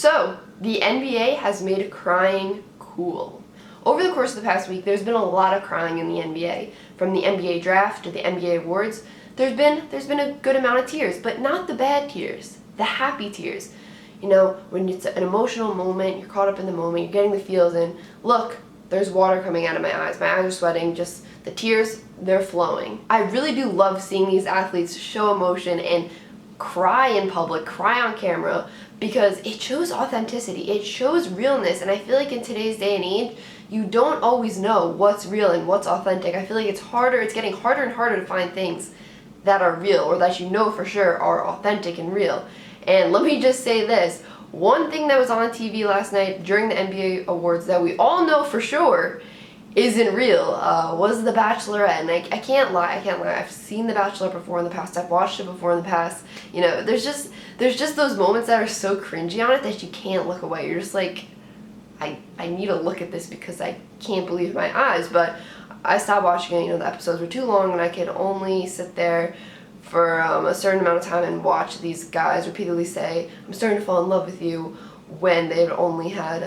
So, the NBA has made crying cool. Over the course of the past week, there's been a lot of crying in the NBA. From the NBA draft to the NBA awards, there's been a good amount of tears, but not the bad tears, the happy tears. You know, when it's an emotional moment, you're caught up in the moment, you're getting the feels, and look, there's water coming out of my eyes are sweating, just the tears, they're flowing. I really do love seeing these athletes show emotion and cry in public, cry on camera, because it shows authenticity, it shows realness, and I feel like in today's day and age, you don't always know what's real and what's authentic. I feel like it's getting harder and harder to find things that are real, or that you know for sure are authentic and real. And let me just say this, one thing that was on TV last night during the NBA awards that we all know for sure isn't real was The Bachelorette. And I can't lie, I've seen The Bachelor before in the past, I've watched it before in the past. You know, there's just those moments that are so cringy on it that you can't look away. You're just like, I need to look at this because I can't believe my eyes. But I stopped watching it, you know, the episodes were too long and I could only sit there for a certain amount of time and watch these guys repeatedly say, I'm starting to fall in love with you, when they'd only had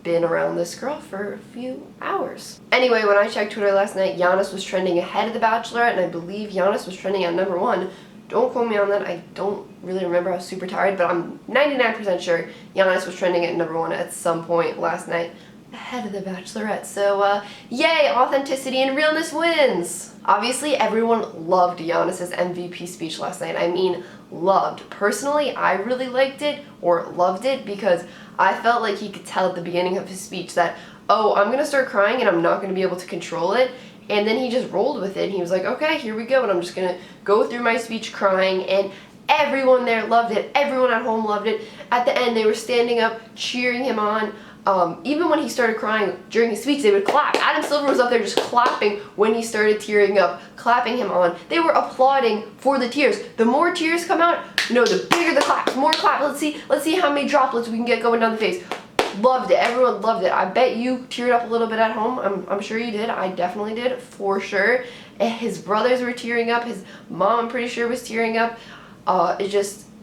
been around this girl for a few hours. Anyway, when I checked Twitter last night, Giannis was trending ahead of The Bachelorette, and I believe Giannis was trending at #1. Don't quote me on that, I don't really remember, I was super tired, but I'm 99% sure Giannis was trending at #1 at some point last night, ahead of The Bachelorette. So, yay, authenticity and realness wins! Obviously, everyone loved Giannis's MVP speech last night. I mean, loved. Personally, I really liked it, or loved it, because I felt like he could tell at the beginning of his speech that, oh, I'm gonna start crying and I'm not gonna be able to control it. And then he just rolled with it, and he was like, okay, here we go, and I'm just gonna go through my speech crying, and everyone there loved it. Everyone at home loved it. At the end, they were standing up, cheering him on. Even when he started crying during his speech, they would clap. Adam Silver was up there just clapping when he started tearing up, clapping him on. They were applauding for the tears. The more tears come out, you know, the bigger the claps, more clap. Let's see how many droplets we can get going down the face. Loved it. Everyone loved it. I bet you teared up a little bit at home. I'm sure you did. I definitely did, for sure. And his brothers were tearing up. His mom, I'm pretty sure, was tearing up.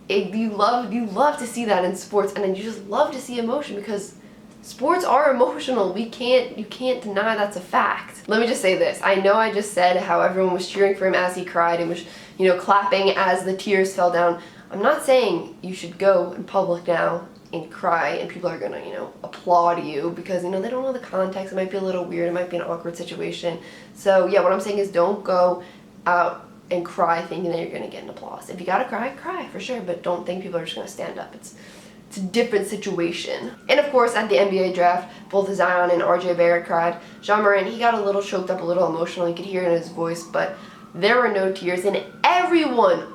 You love to see that in sports, and then you just love to see emotion, because sports are emotional. You can't deny that's a fact. Let me just say this. I know I just said how everyone was cheering for him as he cried and was, you know, clapping as the tears fell down. I'm not saying you should go in public now and cry and people are gonna, you know, applaud you, because, you know, they don't know the context. It might be a little weird. It might be an awkward situation. So yeah, what I'm saying is don't go out and cry thinking that you're gonna get an applause. If you gotta cry, cry for sure, but don't think people are just gonna stand up. It's a different situation. And of course, at the NBA draft, both Zion and RJ Barrett cried. Ja Morant, he got a little choked up, a little emotional. You could hear it in his voice, but there were no tears. And everyone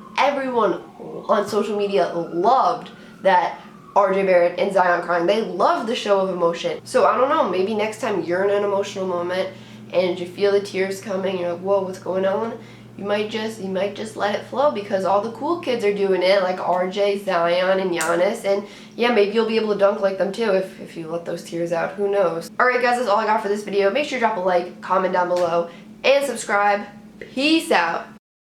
on social media loved that RJ Barrett and Zion crying. They loved the show of emotion. So I don't know, maybe next time you're in an emotional moment and you feel the tears coming, you're like, whoa, what's going on? You might just let it flow, because all the cool kids are doing it, like RJ, Zion, and Giannis, and yeah, maybe you'll be able to dunk like them too if you let those tears out, who knows. Alright guys, that's all I got for this video. Make sure to drop a like, comment down below, and subscribe. Peace out.